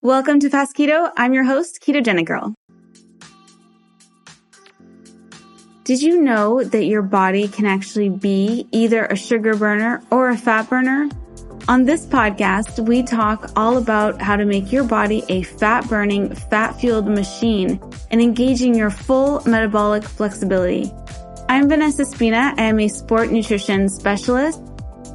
Welcome to Fast Keto. I'm your host, Ketogenic Girl. Did you know that your body can actually be either a sugar burner or a fat burner? On this podcast, we talk all about how to make your body a fat-burning, fat-fueled machine and engaging your full metabolic flexibility. I'm Vanessa Spina. I am a sport nutrition specialist,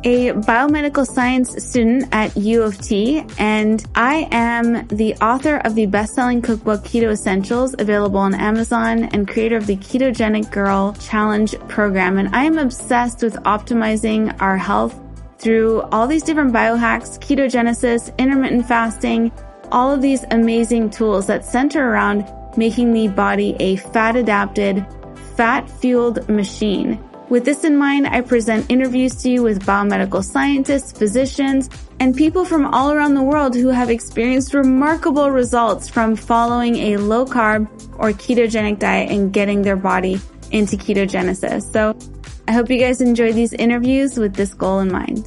a biomedical science student at U of T, and I am the author of the best-selling cookbook Keto Essentials, available on Amazon, and creator of the Ketogenic Girl Challenge program. And I am obsessed with optimizing our health through all these different biohacks, ketogenesis, intermittent fasting, all of these amazing tools that center around making the body a fat-adapted, fat-fueled machine. With this in mind, I present interviews to you with biomedical scientists, physicians, and people from all around the world who have experienced remarkable results from following a low-carb or ketogenic diet and getting their body into ketogenesis. So I hope you guys enjoy these interviews with this goal in mind.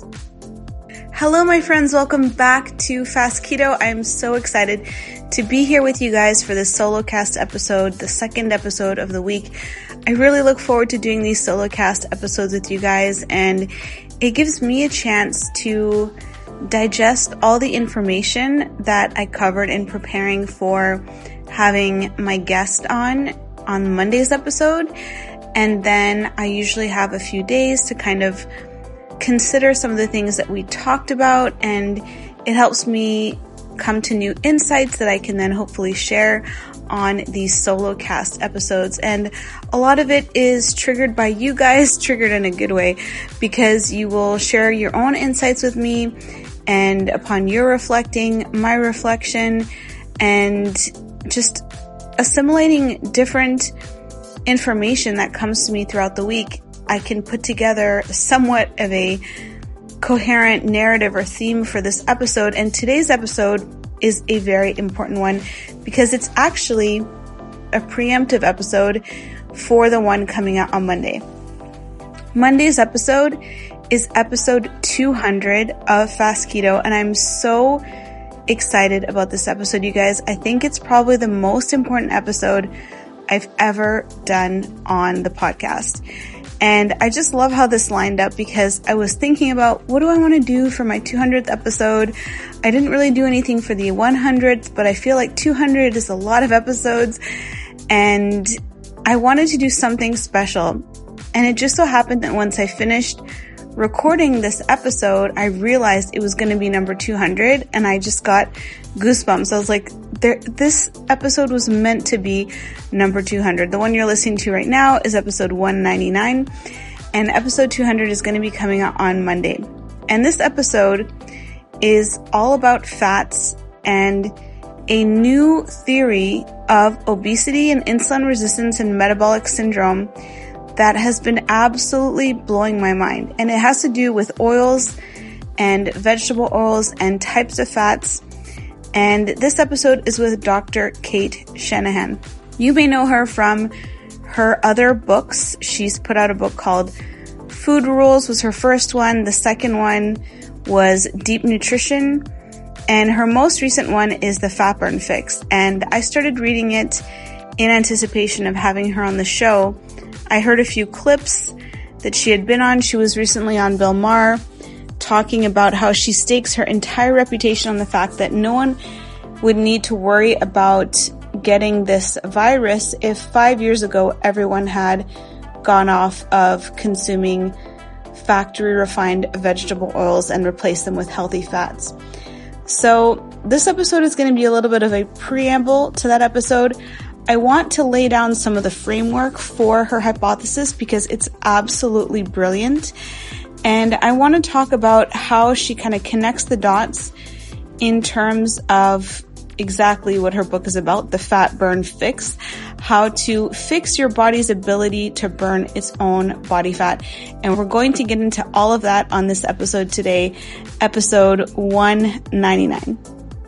Hello, my friends. Welcome back to Fast Keto. I'm so excited to be here with you guys for this solo cast episode, the second episode of the week. I really look forward to doing these solo cast episodes with you guys, and it gives me a chance to digest all the information that I covered in preparing for having my guest on Monday's episode. And then I usually have a few days to kind of consider some of the things that we talked about, and it helps me come to new insights that I can then hopefully share on these solo cast episodes. And a lot of it is triggered by you guys, triggered in a good way, because you will share your own insights with me, and upon your reflecting, my reflection, and just assimilating different information that comes to me throughout the week, I can put together somewhat of a coherent narrative or theme for this episode. And today's episode is a very important one because it's actually a preemptive episode for the one coming out on Monday. Monday's episode is episode 200 of Fast Keto, and I'm so excited about this episode, you guys. I think it's probably the most important episode I've ever done on the podcast. And I just love how this lined up because I was thinking about, what do I want to do for my 200th episode? I didn't really do anything for the 100th, but I feel like 200 is a lot of episodes, and I wanted to do something special. And it just so happened that once I finished recording this episode, I realized it was going to be number 200, and I just got goosebumps. I was like, this episode was meant to be number 200. The one you're listening to right now is episode 199, and episode 200 is going to be coming out on Monday. And this episode is all about fats and a new theory of obesity and insulin resistance and metabolic syndrome that has been absolutely blowing my mind. And it has to do with oils and vegetable oils and types of fats. And this episode is with Dr. Cate Shanahan. You may know her from her other books. She's put out a book called Food Rules was her first one. The second one was Deep Nutrition. And her most recent one is The Fat Burn Fix. And I started reading it in anticipation of having her on the show. I heard a few clips that she had been on. She was recently on Bill Maher talking about how she stakes her entire reputation on the fact that no one would need to worry about getting this virus if 5 years ago everyone had gone off of consuming factory refined vegetable oils and replaced them with healthy fats. So this episode is going to be a little bit of a preamble to that episode. I want to lay down some of the framework for her hypothesis because it's absolutely brilliant. And I want to talk about how she kind of connects the dots in terms of exactly what her book is about, the Fat Burn Fix, how to fix your body's ability to burn its own body fat. And we're going to get into all of that on this episode today, episode 199.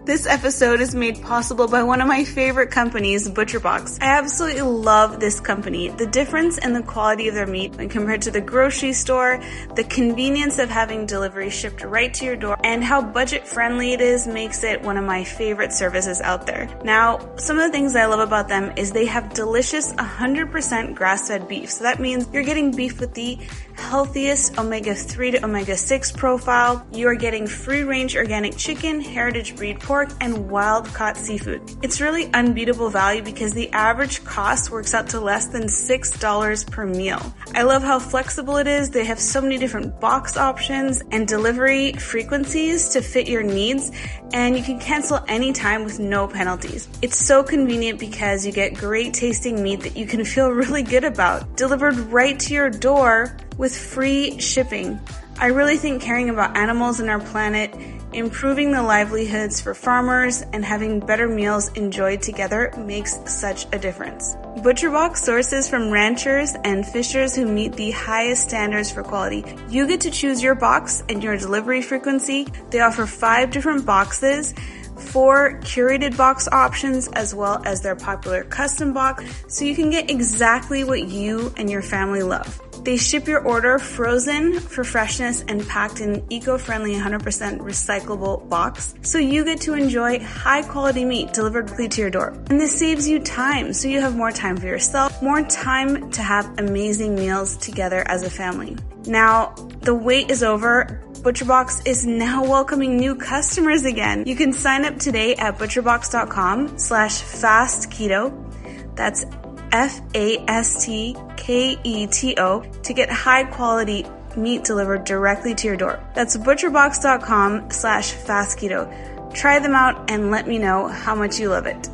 This episode is made possible by one of my favorite companies, ButcherBox. I absolutely love this company. The difference in the quality of their meat when compared to the grocery store, the convenience of having delivery shipped right to your door, and how budget-friendly it is makes it one of my favorite services out there. Now, some of the things I love about them is they have delicious 100% grass-fed beef. So that means you're getting beef with the healthiest omega-3 to omega-6 profile. You are getting free-range organic chicken, heritage breed pork, and wild-caught seafood. It's really unbeatable value because the average cost works out to less than $6 per meal. I love how flexible it is. They have so many different box options and delivery frequencies to fit your needs, and you can cancel anytime with no penalties. It's so convenient because you get great tasting meat that you can feel really good about, delivered right to your door with free shipping. I really think caring about animals and our planet, improving the livelihoods for farmers, and having better meals enjoyed together makes such a difference. ButcherBox sources from ranchers and fishers who meet the highest standards for quality. You get to choose your box and your delivery frequency. They offer 5 different boxes, 4 curated box options, as well as their popular custom box, so you can get exactly what you and your family love. They ship your order frozen for freshness and packed in an eco-friendly 100% recyclable box, so you get to enjoy high-quality meat delivered directly to your door. And this saves you time, so you have more time for yourself, more time to have amazing meals together as a family. Now, the wait is over. ButcherBox is now welcoming new customers again. You can sign up today at butcherbox.com/fastketo. That's FASTKETO to get high quality meat delivered directly to your door. That's butcherbox.com/fastketo. Try them out and let me know how much you love it.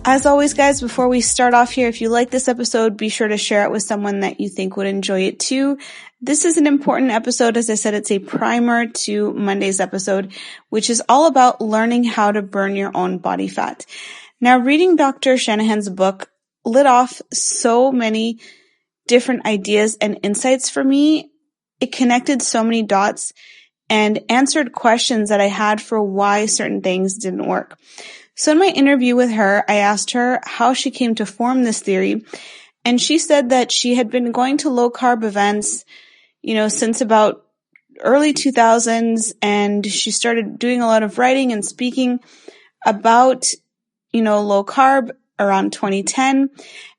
As always, guys, before we start off here, if you like this episode, be sure to share it with someone that you think would enjoy it too. This is an important episode. As I said, it's a primer to Monday's episode, which is all about learning how to burn your own body fat. Now, reading Dr. Shanahan's book lit off so many different ideas and insights for me. It connected so many dots and answered questions that I had for why certain things didn't work. So in my interview with her, I asked her how she came to form this theory, and she said that she had been going to low-carb events, since about early 2000s, and she started doing a lot of writing and speaking about, low carb around 2010.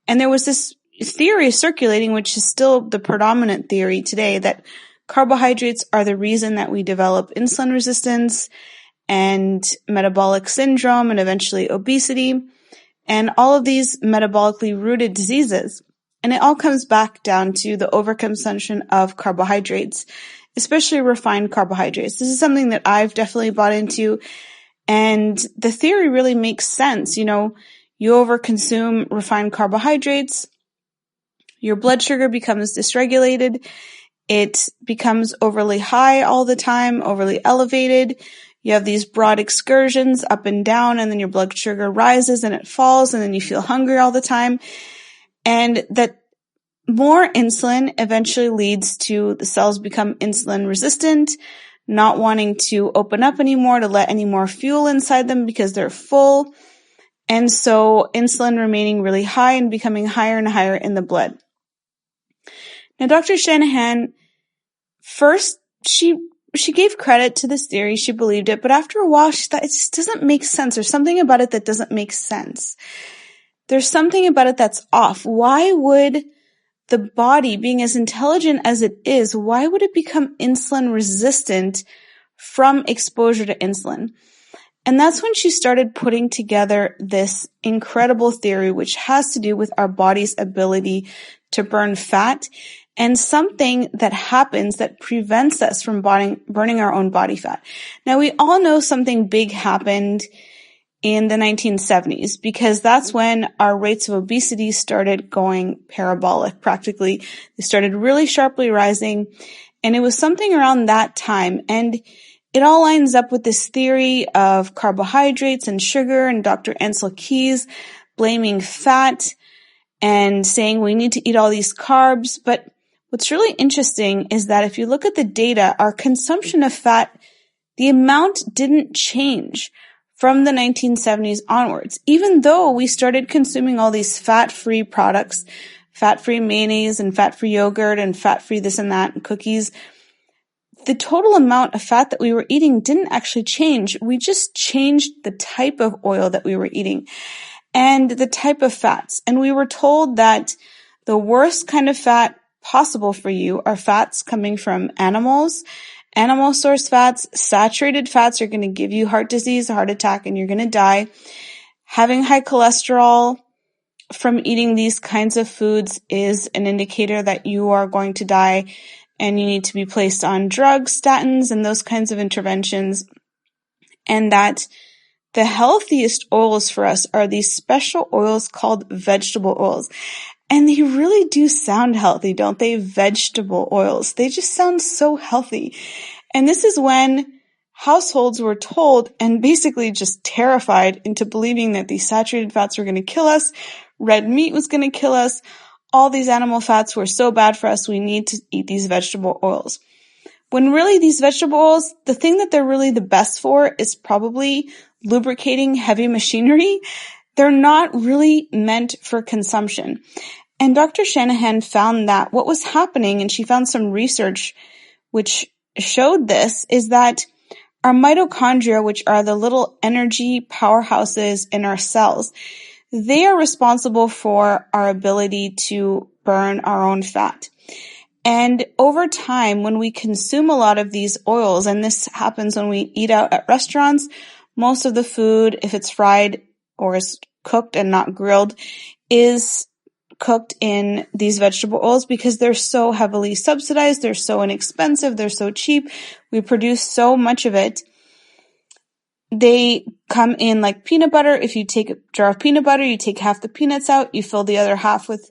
And there was this theory circulating, which is still the predominant theory today, that carbohydrates are the reason that we develop insulin resistance and metabolic syndrome and eventually obesity and all of these metabolically rooted diseases. And it all comes back down to the overconsumption of carbohydrates, especially refined carbohydrates. This is something that I've definitely bought into, and the theory really makes sense. You overconsume refined carbohydrates, your blood sugar becomes dysregulated, it becomes overly high all the time, overly elevated. You have these broad excursions up and down, and then your blood sugar rises and it falls, and then you feel hungry all the time. And that more insulin eventually leads to the cells become insulin resistant, not wanting to open up anymore to let any more fuel inside them because they're full. And so insulin remaining really high and becoming higher and higher in the blood. Now, Dr. Shanahan, first, she gave credit to this theory. She believed it. But after a while, she thought it just doesn't make sense. There's something about it that doesn't make sense. There's something about it that's off. Why would the body, being as intelligent as it is, why would it become insulin resistant from exposure to insulin? And that's when she started putting together this incredible theory, which has to do with our body's ability to burn fat and something that happens that prevents us from burning our own body fat. Now, we all know something big happened in the 1970s because that's when our rates of obesity started going parabolic. Practically, they started really sharply rising, and it was something around that time. And it all lines up with this theory of carbohydrates and sugar, and Dr. Ancel Keys blaming fat and saying we need to eat all these carbs. But what's really interesting is that if you look at the data, our consumption of fat The amount didn't change from the 1970s onwards, even though we started consuming all these fat-free products, fat-free mayonnaise and fat-free yogurt and fat-free this and that and cookies. The total amount of fat that we were eating didn't actually change. We just changed the type of oil that we were eating and the type of fats. And we were told that the worst kind of fat possible for you are fats coming from animals, animal source fats. Saturated fats are going to give you heart disease, a heart attack, and you're going to die. Having high cholesterol from eating these kinds of foods is an indicator that you are going to die and you need to be placed on drugs, statins, and those kinds of interventions. And that the healthiest oils for us are these special oils called vegetable oils. And they really do sound healthy, don't they? Vegetable oils. They just sound so healthy. And this is when households were told and basically just terrified into believing that these saturated fats were going to kill us, red meat was going to kill us, all these animal fats were so bad for us, we need to eat these vegetable oils. When really these vegetable oils, the thing that they're really the best for is probably lubricating heavy machinery. They're not really meant for consumption. And Dr. Shanahan found that what was happening, and she found some research which showed this, is that our mitochondria, which are the little energy powerhouses in our cells, they are responsible for our ability to burn our own fat. And over time, when we consume a lot of these oils, and this happens when we eat out at restaurants, most of the food, if it's fried or is cooked and not grilled, is cooked in these vegetable oils because they're so heavily subsidized, they're so inexpensive, they're so cheap, we produce so much of it. They come in like peanut butter. If you take a jar of peanut butter, you take half the peanuts out, you fill the other half with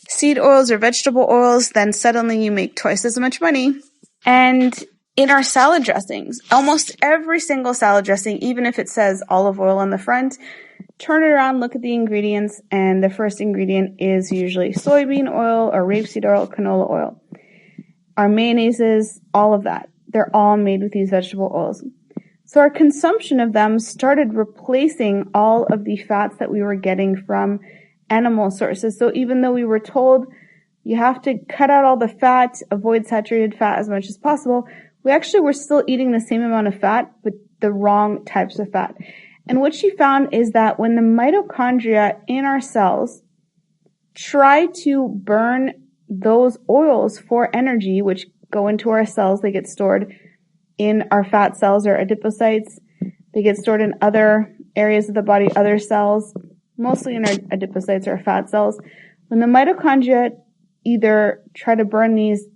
seed oils or vegetable oils, then suddenly you make twice as much money. And in our salad dressings, almost every single salad dressing, even if it says olive oil on the front, turn it around, look at the ingredients, and the first ingredient is usually soybean oil or rapeseed oil, canola oil. Our mayonnaises, all of that, they're all made with these vegetable oils. So our consumption of them started replacing all of the fats that we were getting from animal sources. So even though we were told you have to cut out all the fat, avoid saturated fat as much as possible, we actually were still eating the same amount of fat, but the wrong types of fat. And what she found is that when the mitochondria in our cells try to burn those oils for energy, which go into our cells, they get stored in our fat cells or adipocytes. They get stored in other areas of the body, other cells, mostly in our adipocytes or fat cells. When the mitochondria either try to burn these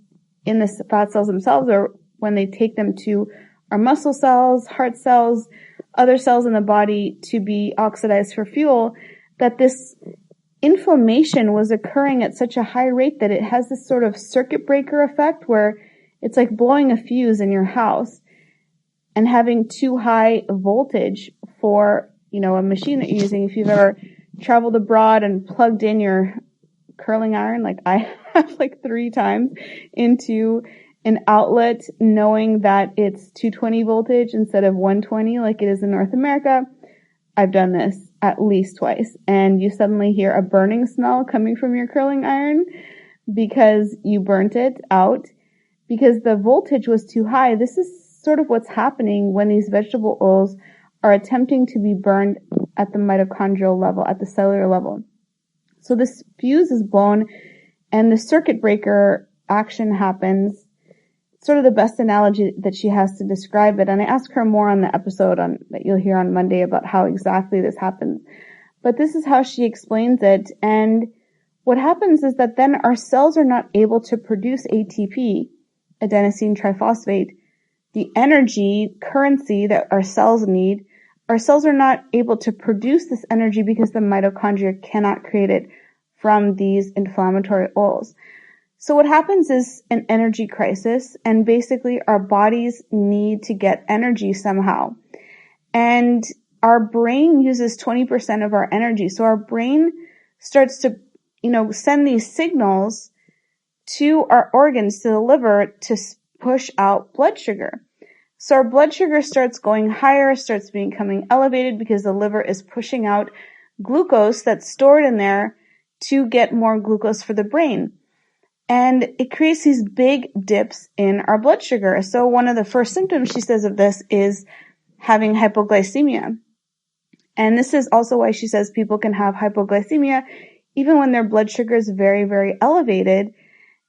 in the fat cells themselves or when they take them to our muscle cells, heart cells, other cells in the body to be oxidized for fuel, that this inflammation was occurring at such a high rate that it has this sort of circuit breaker effect where it's like blowing a fuse in your house and having too high voltage for, a machine that you're using. If you've ever traveled abroad and plugged in your curling iron, like I have 3 times into an outlet knowing that it's 220 voltage instead of 120 like it is in North America, I've done this at least twice. And you suddenly hear a burning smell coming from your curling iron because you burnt it out because the voltage was too high. This is sort of what's happening when these vegetable oils are attempting to be burned at the mitochondrial level, at the cellular level. So this fuse is blown and the circuit breaker action happens. Sort of the best analogy that she has to describe it. And I asked her more on the episode that you'll hear on Monday about how exactly this happens. But this is how she explains it. And what happens is that then our cells are not able to produce ATP, adenosine triphosphate, the energy currency that our cells need. Our cells are not able to produce this energy because the mitochondria cannot create it from these inflammatory oils. So what happens is an energy crisis, and basically our bodies need to get energy somehow. And our brain uses 20% of our energy. So our brain starts to, send these signals to our organs, to the liver, to push out blood sugar. So our blood sugar starts going higher, starts becoming elevated because the liver is pushing out glucose that's stored in there to get more glucose for the brain. And it creates these big dips in our blood sugar. So one of the first symptoms, she says, of this is having hypoglycemia. And this is also why she says people can have hypoglycemia even when their blood sugar is very, very elevated.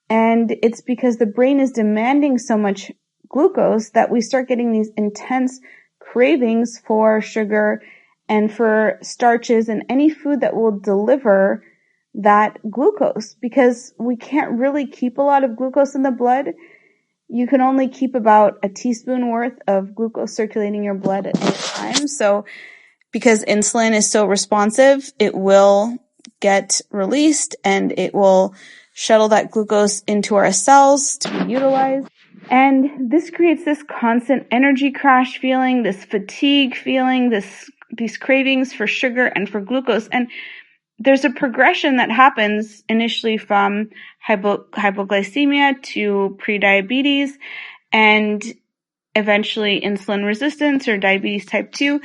And it's because the brain is demanding so much glucose that we start getting these intense cravings for sugar and for starches and any food that will deliver that glucose, because we can't really keep a lot of glucose in the blood. You can only keep about a teaspoon worth of glucose circulating your blood at any time. So because insulin is so responsive, it will get released and it will shuttle that glucose into our cells to be utilized. And this creates this constant energy crash feeling, this fatigue feeling, these cravings for sugar and for glucose. And there's a progression that happens initially from hypoglycemia to prediabetes and eventually insulin resistance or diabetes type 2.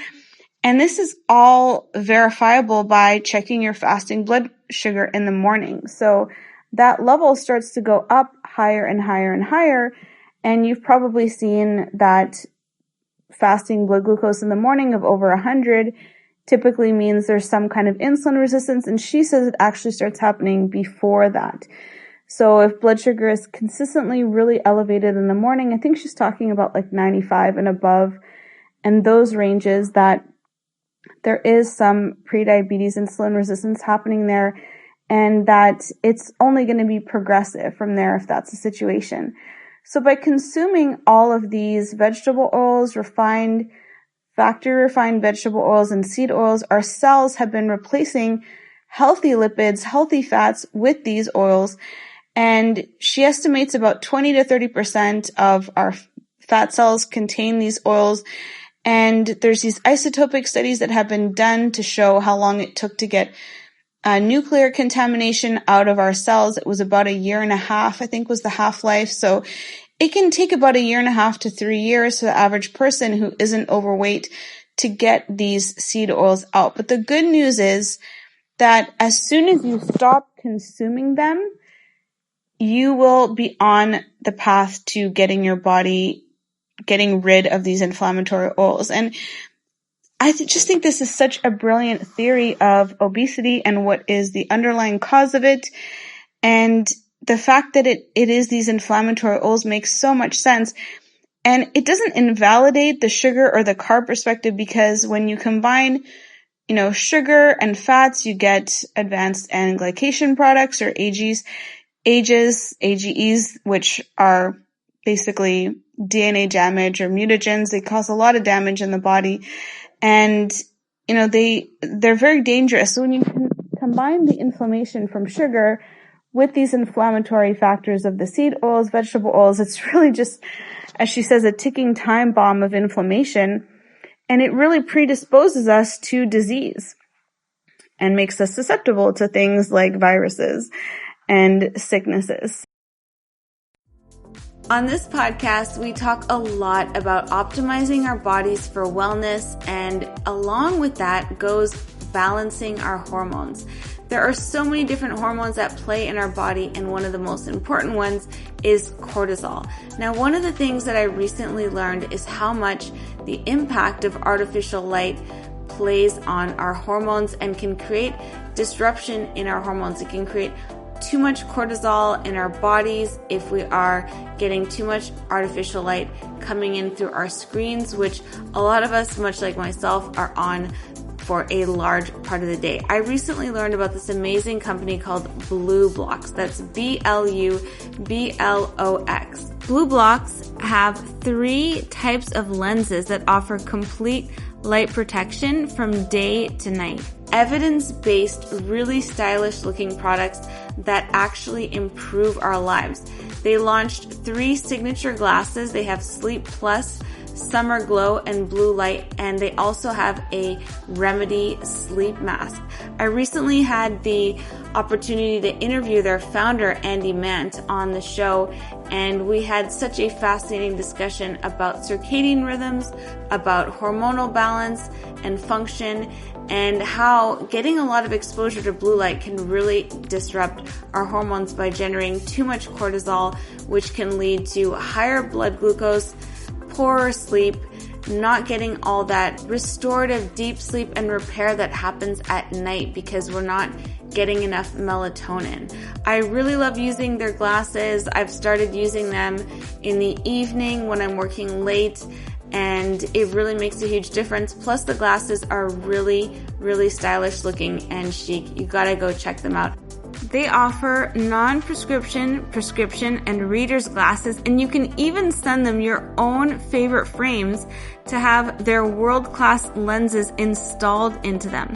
And this is all verifiable by checking your fasting blood sugar in the morning. So that level starts to go up higher and higher and higher. And you've probably seen that fasting blood glucose in the morning of over 100 typically means there's some kind of insulin resistance. And she says it actually starts happening before that. So if blood sugar is consistently really elevated in the morning, I think she's talking about like 95 and above, and those ranges, that there is some prediabetes insulin resistance happening there, and that it's only going to be progressive from there if that's the situation. So by consuming all of these vegetable oils, factory refined vegetable oils and seed oils, our cells have been replacing healthy lipids, healthy fats with these oils. And she estimates about 20 to 30% of our fat cells contain these oils. And there's these isotopic studies that have been done to show how long it took to get nuclear contamination out of our cells. It was about 1.5 years, I think, was the half-life. So it can take about 1.5 years to 3 years for the average person who isn't overweight to get these seed oils out. But the good news is that as soon as you stop consuming them, you will be on the path to getting your body getting rid of these inflammatory oils. And I just think this is such a brilliant theory of obesity and what is the underlying cause of it. And the fact that it is these inflammatory oils makes so much sense. And it doesn't invalidate the sugar or the carb perspective, because when you combine, sugar and fats, you get advanced and glycation products, or AGEs, which are basically DNA damage or mutagens. They cause a lot of damage in the body. And, they're very dangerous. So when you combine the inflammation from sugar with these inflammatory factors of the seed oils, vegetable oils, it's really just, as she says, a ticking time bomb of inflammation. And it really predisposes us to disease and makes us susceptible to things like viruses and sicknesses. On this podcast, we talk a lot about optimizing our bodies for wellness, and along with that goes balancing our hormones. There are so many different hormones that play in our body, and one of the most important ones is cortisol. Now, one of the things that I recently learned is how much the impact of artificial light plays on our hormones and can create disruption in our hormones. It can create too much cortisol in our bodies if we are getting too much artificial light coming in through our screens, which a lot of us, much like myself, are on for a large part of the day. I recently learned about this amazing company called BLUBLOX. That's BLUBLOX. BLUBLOX have 3 types of lenses that offer complete light protection from day to night. Evidence-based, really stylish looking products that actually improve our lives. They launched 3 signature glasses. They have Sleep Plus, Summer Glow and Blue Light, and they also have a Remedy sleep mask. I recently had the opportunity to interview their founder, Andy Mant, on the show, and we had such a fascinating discussion about circadian rhythms, about hormonal balance and function, and how getting a lot of exposure to blue light can really disrupt our hormones by generating too much cortisol, which can lead to higher blood glucose, poorer sleep, not getting all that restorative deep sleep and repair that happens at night because we're not getting enough melatonin. I really love using their glasses. I've started using them in the evening when I'm working late, and it really makes a huge difference. Plus the glasses are really, really stylish looking and chic. You gotta go check them out. They offer non-prescription, prescription, and reader's glasses, and you can even send them your own favorite frames to have their world-class lenses installed into them.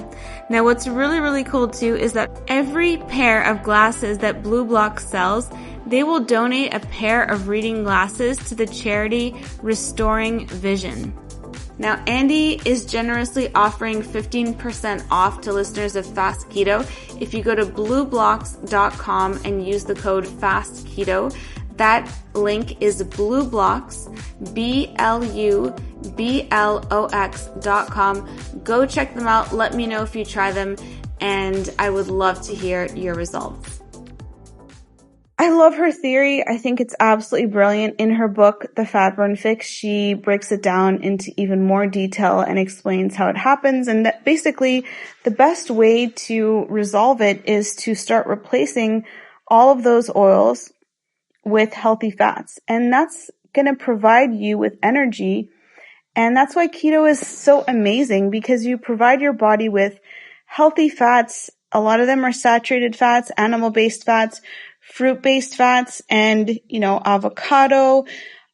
Now, what's really, really cool too is that every pair of glasses that BLUBLOX sells, they will donate a pair of reading glasses to the charity Restoring Vision. Now, Andy is generously offering 15% off to listeners of Fast Keto if you go to BLUBLOX.com and use the code FASTKETO. That link is BLUBLOX, BLUBLOX.com. Go check them out. Let me know if you try them, and I would love to hear your results. I love her theory. I think it's absolutely brilliant. In her book, The Fat Burn Fix, she breaks it down into even more detail and explains how it happens, and that basically the best way to resolve it is to start replacing all of those oils with healthy fats. And that's going to provide you with energy. And that's why keto is so amazing, because you provide your body with healthy fats. A lot of them are saturated fats, animal-based fats, fruit-based fats, and, avocado,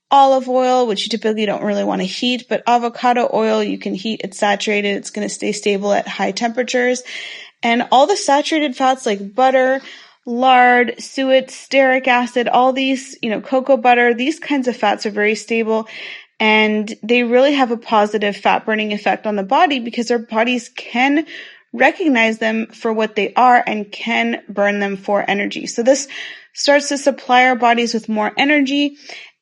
olive oil, which you typically don't really want to heat, but avocado oil, you can heat. It's saturated. It's going to stay stable at high temperatures. And all the saturated fats like butter, lard, suet, stearic acid, all these, cocoa butter, these kinds of fats are very stable, and they really have a positive fat burning effect on the body because our bodies can recognize them for what they are and can burn them for energy. So this starts to supply our bodies with more energy,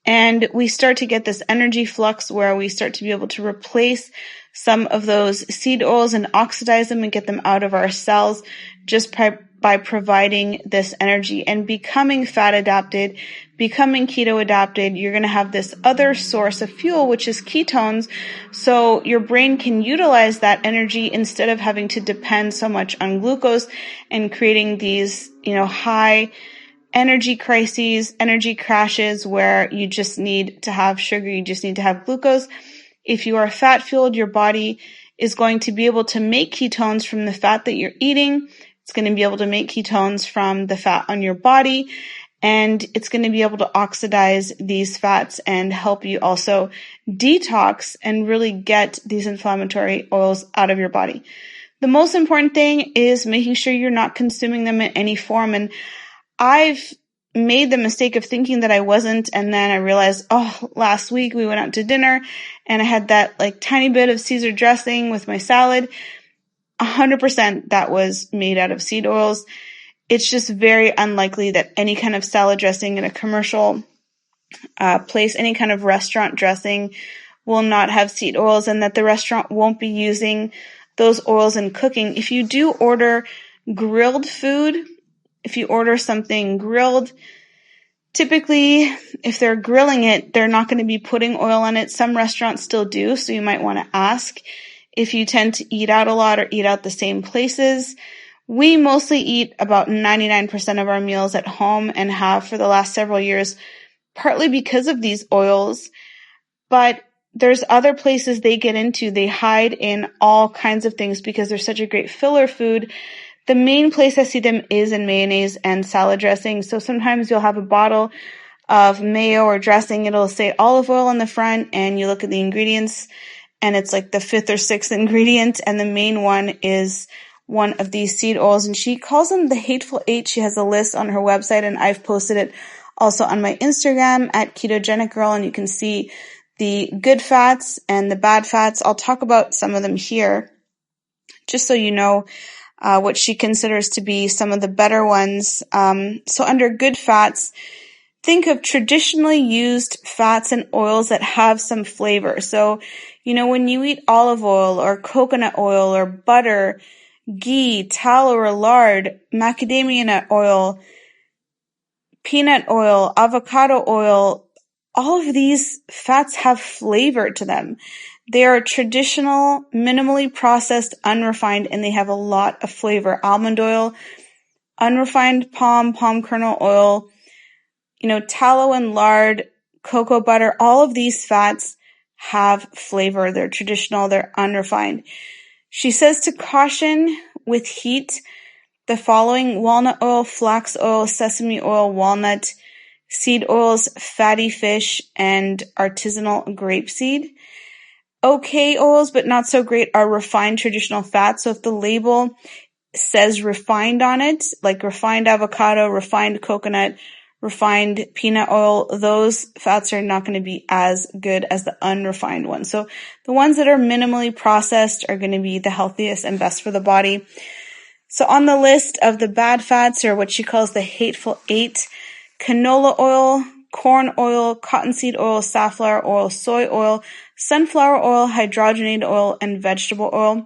and we start to get this energy flux where we start to be able to replace some of those seed oils and oxidize them and get them out of our cells just by providing this energy. And becoming fat adapted, becoming keto adapted, you're going to have this other source of fuel, which is ketones. So your brain can utilize that energy instead of having to depend so much on glucose and creating these, high energy crises, energy crashes where you just need to have sugar, you just need to have glucose. If you are fat fueled, your body is going to be able to make ketones from the fat that you're eating. It's going to be able to make ketones from the fat on your body, and it's going to be able to oxidize these fats and help you also detox and really get these inflammatory oils out of your body. The most important thing is making sure you're not consuming them in any form. And I've made the mistake of thinking that I wasn't, and then I realized, last week we went out to dinner and I had that tiny bit of Caesar dressing with my salad. 100% that was made out of seed oils. It's just very unlikely that any kind of salad dressing in a commercial place, any kind of restaurant dressing will not have seed oils, and that the restaurant won't be using those oils in cooking. If you do order grilled food, if you order something grilled, typically if they're grilling it, they're not going to be putting oil on it. Some restaurants still do, so you might want to ask. If you tend to eat out a lot or eat out the same places, we mostly eat about 99% of our meals at home and have for the last several years, partly because of these oils. But there's other places they get into. They hide in all kinds of things because they're such a great filler food. The main place I see them is in mayonnaise and salad dressing. So sometimes you'll have a bottle of mayo or dressing. It'll say olive oil on the front, and you look at the ingredients, and it's like the 5th or 6th ingredient, and the main one is one of these seed oils, and she calls them the Hateful Eight. She has a list on her website, and I've posted it also on my Instagram at Ketogenic Girl, and you can see the good fats and the bad fats. I'll talk about some of them here, just so you know what she considers to be some of the better ones. So under good fats, think of traditionally used fats and oils that have some flavor. So, when you eat olive oil or coconut oil or butter, ghee, tallow or lard, macadamia nut oil, peanut oil, avocado oil, all of these fats have flavor to them. They are traditional, minimally processed, unrefined, and they have a lot of flavor. Almond oil, unrefined palm kernel oil, tallow and lard, cocoa butter, all of these fats have flavor. They're traditional, they're unrefined. She says to caution with heat the following: walnut oil, flax oil, sesame oil, walnut, seed oils, fatty fish, and artisanal grapeseed. Okay oils, but not so great, are refined traditional fats. So if the label says refined on it, like refined avocado, refined coconut, refined peanut oil, those fats are not going to be as good as the unrefined ones. So the ones that are minimally processed are going to be the healthiest and best for the body. So on the list of the bad fats, or what she calls the hateful eight: canola oil, corn oil, cottonseed oil, safflower oil, soy oil, sunflower oil, hydrogenated oil, and vegetable oil.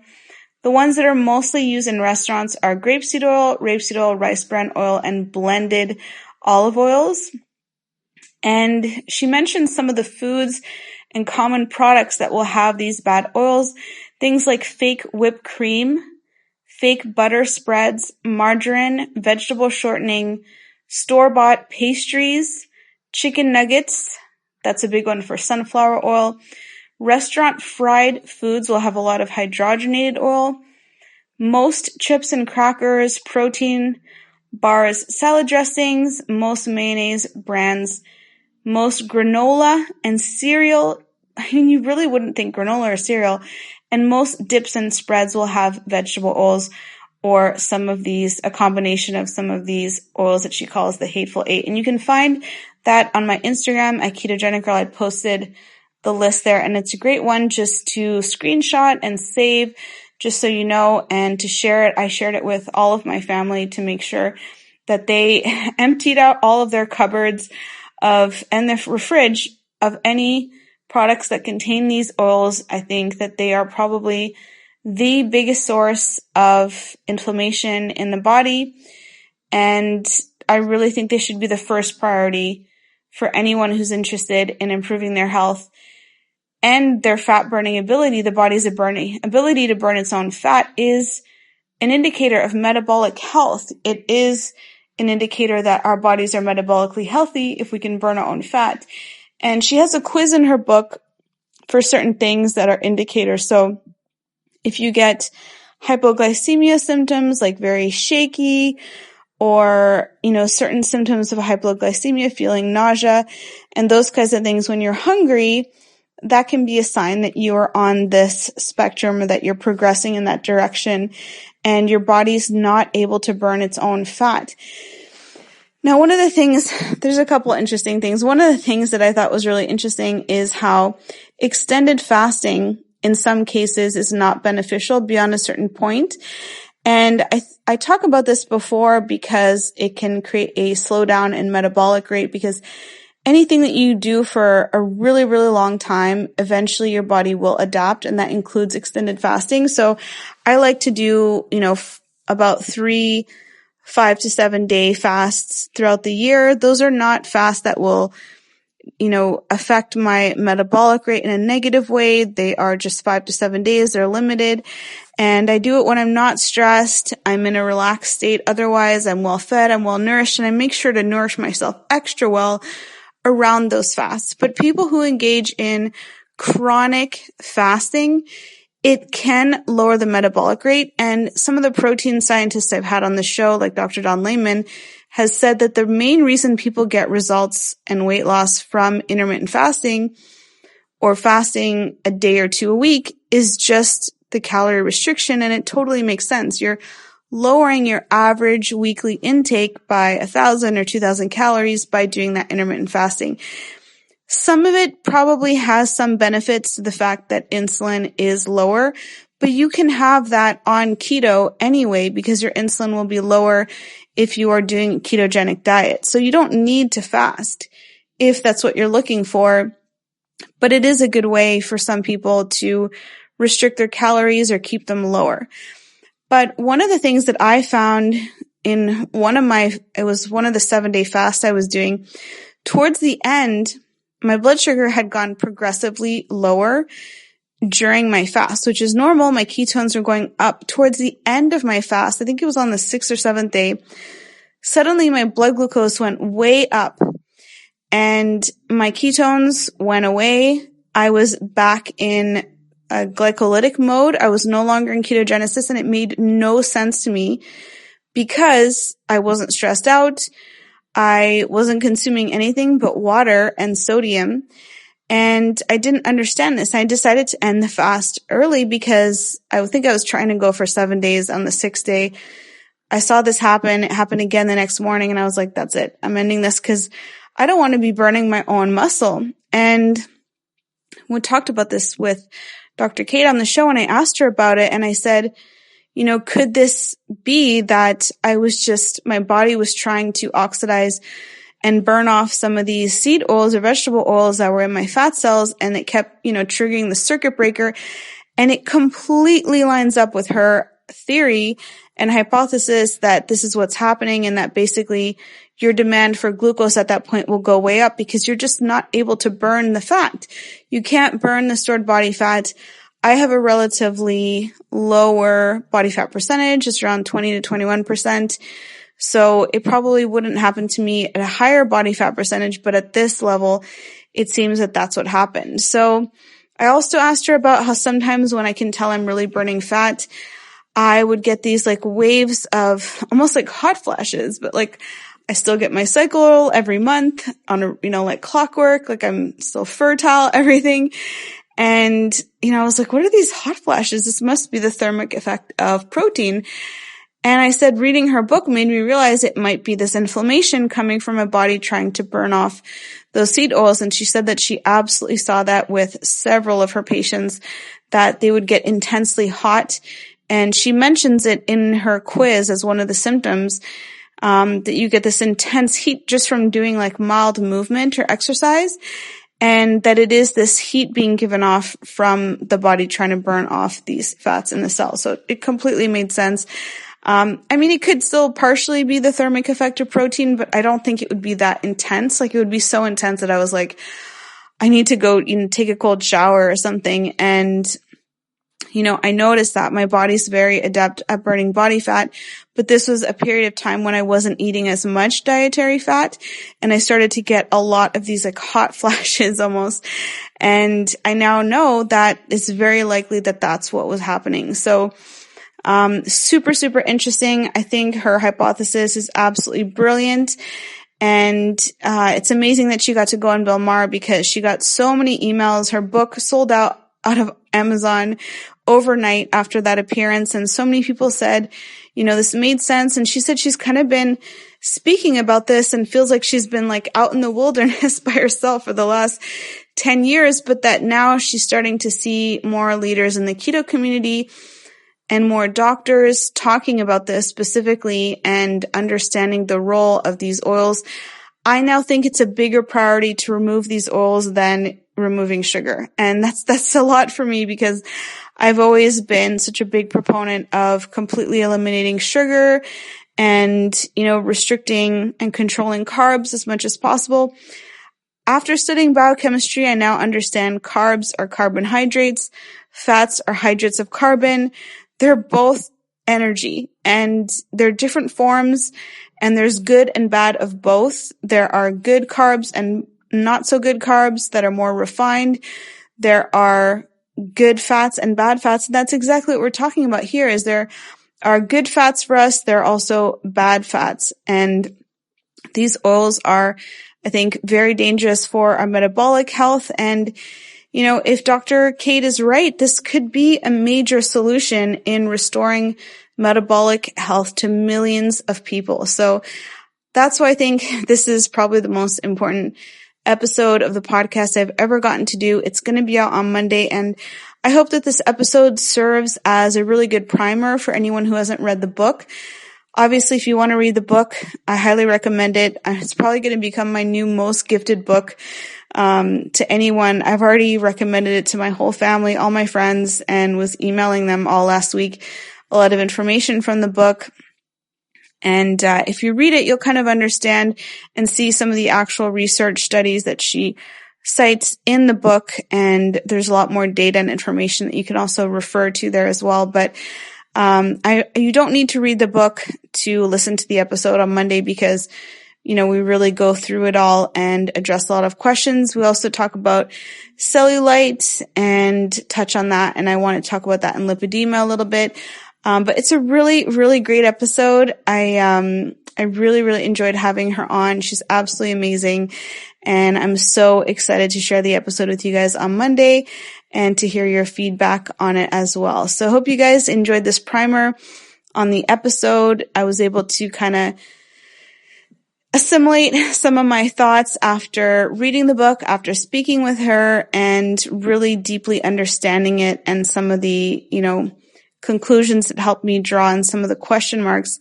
The ones that are mostly used in restaurants are grapeseed oil, rice bran oil, and blended olive oils. And she mentioned some of the foods and common products that will have these bad oils. Things like fake whipped cream, fake butter spreads, margarine, vegetable shortening, store-bought pastries, chicken nuggets. That's a big one for sunflower oil. Restaurant fried foods will have a lot of hydrogenated oil. Most chips and crackers, protein bars, salad dressings, most mayonnaise brands, most granola and cereal. You really wouldn't think granola or cereal. And most dips and spreads will have vegetable oils, or a combination of some of these oils that she calls the hateful eight. And you can find that on my Instagram at Ketogenic Girl. I posted the list there, and it's a great one just to screenshot and save, just so you know, and to share it. I shared it with all of my family to make sure that they emptied out all of their cupboards and their fridge of any products that contain these oils. I think that they are probably the biggest source of inflammation in the body, and I really think they should be the first priority for anyone who's interested in improving their health and their fat burning ability. The body's ability to burn its own fat is an indicator of metabolic health. It is an indicator that our bodies are metabolically healthy if we can burn our own fat. And she has a quiz in her book for certain things that are indicators. So if you get hypoglycemia symptoms, like very shaky, or, certain symptoms of hypoglycemia, feeling nausea, and those kinds of things when you're hungry, that can be a sign that you are on this spectrum, or that you're progressing in that direction and your body's not able to burn its own fat. Now, one of the things, there's a couple interesting things. One of the things that I thought was really interesting is how extended fasting in some cases is not beneficial beyond a certain point. And I talk about this before because it can create a slowdown in metabolic rate, because anything that you do for a really, really long time, eventually your body will adapt, and that includes extended fasting. So I like to do, about 3 5 to 7 day fasts throughout the year. Those are not fasts that will, affect my metabolic rate in a negative way. They are just 5 to 7 days. They're limited. And I do it when I'm not stressed. I'm in a relaxed state. Otherwise, I'm well fed, I'm well nourished, and I make sure to nourish myself extra well around those fasts. But people who engage in chronic fasting, it can lower the metabolic rate. And some of the protein scientists I've had on the show, like Dr. Don Layman, has said that the main reason people get results and weight loss from intermittent fasting, or fasting a day or two a week, is just the calorie restriction. And it totally makes sense. You're lowering your average weekly intake by 1,000 or 2,000 calories by doing that intermittent fasting. Some of it probably has some benefits to the fact that insulin is lower, but you can have that on keto anyway because your insulin will be lower if you are doing a ketogenic diet. So you don't need to fast if that's what you're looking for, but it is a good way for some people to restrict their calories or keep them lower. But one of the things that I found in it was one of the 7-day fasts I was doing, towards the end, my blood sugar had gone progressively lower during my fast, which is normal. My ketones were going up towards the end of my fast. I think it was on the 6th or 7th day. Suddenly my blood glucose went way up and my ketones went away. I was back in a glycolytic mode. I was no longer in ketogenesis, and it made no sense to me because I wasn't stressed out. I wasn't consuming anything but water and sodium, and I didn't understand this. I decided to end the fast early because I think I was trying to go for 7 days. On the 6th day, I saw this happen. It happened again the next morning, and I was like, that's it. I'm ending this because I don't want to be burning my own muscle. And we talked about this with Dr. Kate on the show, and I asked her about it, and I said, could this be that my body was trying to oxidize and burn off some of these seed oils or vegetable oils that were in my fat cells, and it kept, triggering the circuit breaker. And it completely lines up with her theory and hypothesis that this is what's happening, and that basically your demand for glucose at that point will go way up because you're just not able to burn the fat. You can't burn the stored body fat. I have a relatively lower body fat percentage. It's around 20 to 21%. So it probably wouldn't happen to me at a higher body fat percentage, but at this level, it seems that that's what happened. So I also asked her about how sometimes when I can tell I'm really burning fat, I would get these like waves of almost like hot flashes, but like I still get my cycle every month on a, like clockwork, like I'm still fertile, everything. And, I was like, what are these hot flashes? This must be the thermic effect of protein. And I said, reading her book made me realize it might be this inflammation coming from a body trying to burn off those seed oils. And she said that she absolutely saw that with several of her patients, that they would get intensely hot. And she mentions it in her quiz as one of the symptoms, that you get this intense heat just from doing like mild movement or exercise. And that it is this heat being given off from the body trying to burn off these fats in the cell. So it completely made sense. It could still partially be the thermic effect of protein, but I don't think it would be that intense. Like it would be so intense that I was like, I need to go, take a cold shower or something. And, I noticed that my body's very adept at burning body fat, but this was a period of time when I wasn't eating as much dietary fat, and I started to get a lot of these like hot flashes almost. And I now know that it's very likely that that's what was happening. So, super, super interesting. I think her hypothesis is absolutely brilliant. And, it's amazing that she got to go on Bill Maher because she got so many emails. Her book sold out of Amazon overnight after that appearance. And so many people said, this made sense. And she said she's kind of been speaking about this and feels like she's been like out in the wilderness by herself for the last 10 years, but that now she's starting to see more leaders in the keto community and more doctors talking about this specifically and understanding the role of these oils. I now think it's a bigger priority to remove these oils than removing sugar. And that's a lot for me because I've always been such a big proponent of completely eliminating sugar and, restricting and controlling carbs as much as possible. After studying biochemistry, I now understand carbs are carbohydrates, fats are hydrates of carbon. They're both energy and they're different forms, and there's good and bad of both. There are good carbs and not so good carbs that are more refined. There are good fats and bad fats. And that's exactly what we're talking about here. Is there are good fats for us. There are also bad fats. And these oils are, I think, very dangerous for our metabolic health. And, if Dr. Kate is right, this could be a major solution in restoring metabolic health to millions of people. So that's why I think this is probably the most important episode of the podcast I've ever gotten to do. It's going to be out on Monday, and I hope that this episode serves as a really good primer for anyone who hasn't read the book. Obviously, if you want to read the book, I highly recommend it. It's probably going to become my new most gifted book to anyone. I've already recommended it to my whole family, all my friends, and was emailing them all last week a lot of information from the book. And if you read it, you'll kind of understand and see some of the actual research studies that she cites in the book. And there's a lot more data and information that you can also refer to there as well. But you don't need to read the book to listen to the episode on Monday because, we really go through it all and address a lot of questions. We also talk about cellulite and touch on that. And I want to talk about that in lipedema a little bit. But it's a really, really great episode. I really, really enjoyed having her on. She's absolutely amazing. And I'm so excited to share the episode with you guys on Monday and to hear your feedback on it as well. So I hope you guys enjoyed this primer on the episode. I was able to kind of assimilate some of my thoughts after reading the book, after speaking with her, and really deeply understanding it, and some of the, conclusions that helped me draw on some of the question marks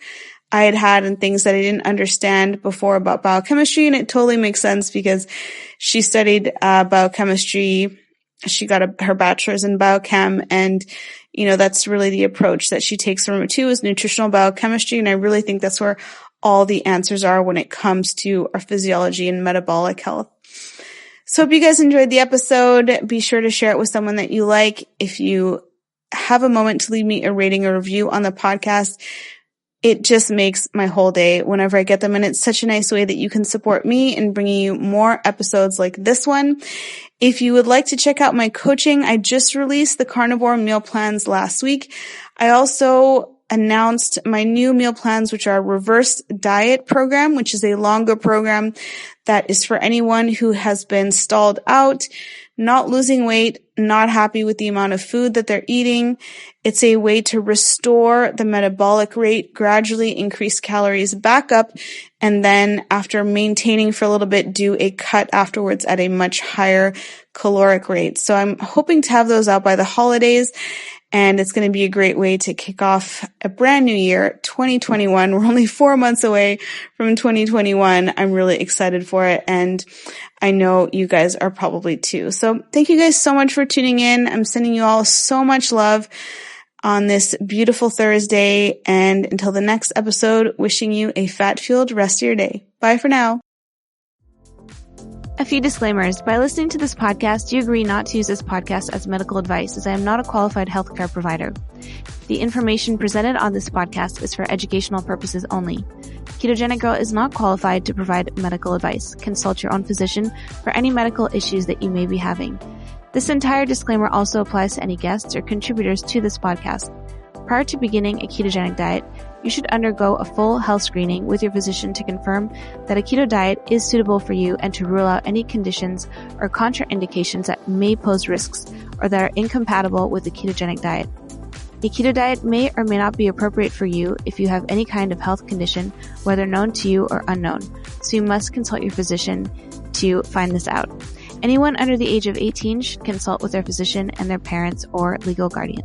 I had and things that I didn't understand before about biochemistry. And it totally makes sense because she studied biochemistry. She got her bachelor's in biochem, and that's really the approach that she takes from it too, is nutritional biochemistry. And I really think that's where all the answers are when it comes to our physiology and metabolic health. So hope you guys enjoyed the episode. Be sure to share it with someone that you like. If you have a moment to leave me a rating or review on the podcast, it just makes my whole day whenever I get them. And it's such a nice way that you can support me in bringing you more episodes like this one. If you would like to check out my coaching, I just released the Carnivore meal plans last week. I also announced my new meal plans, which are reverse diet program, which is a longer program that is for anyone who has been stalled out, not losing weight, not happy with the amount of food that they're eating. It's a way to restore the metabolic rate, gradually increase calories back up, and then after maintaining for a little bit, do a cut afterwards at a much higher caloric rate. So I'm hoping to have those out by the holidays. And it's going to be a great way to kick off a brand new year, 2021. We're only 4 months away from 2021. I'm really excited for it. And I know you guys are probably too. So thank you guys so much for tuning in. I'm sending you all so much love on this beautiful Thursday. And until the next episode, wishing you a fat-fueled rest of your day. Bye for now. A few disclaimers. By listening to this podcast, you agree not to use this podcast as medical advice, as I am not a qualified healthcare provider. The information presented on this podcast is for educational purposes only. Ketogenic Girl is not qualified to provide medical advice. Consult your own physician for any medical issues that you may be having. This entire disclaimer also applies to any guests or contributors to this podcast. Prior to beginning a ketogenic diet, you should undergo a full health screening with your physician to confirm that a keto diet is suitable for you and to rule out any conditions or contraindications that may pose risks or that are incompatible with the ketogenic diet. A keto diet may or may not be appropriate for you if you have any kind of health condition, whether known to you or unknown, so you must consult your physician to find this out. Anyone under the age of 18 should consult with their physician and their parents or legal guardian.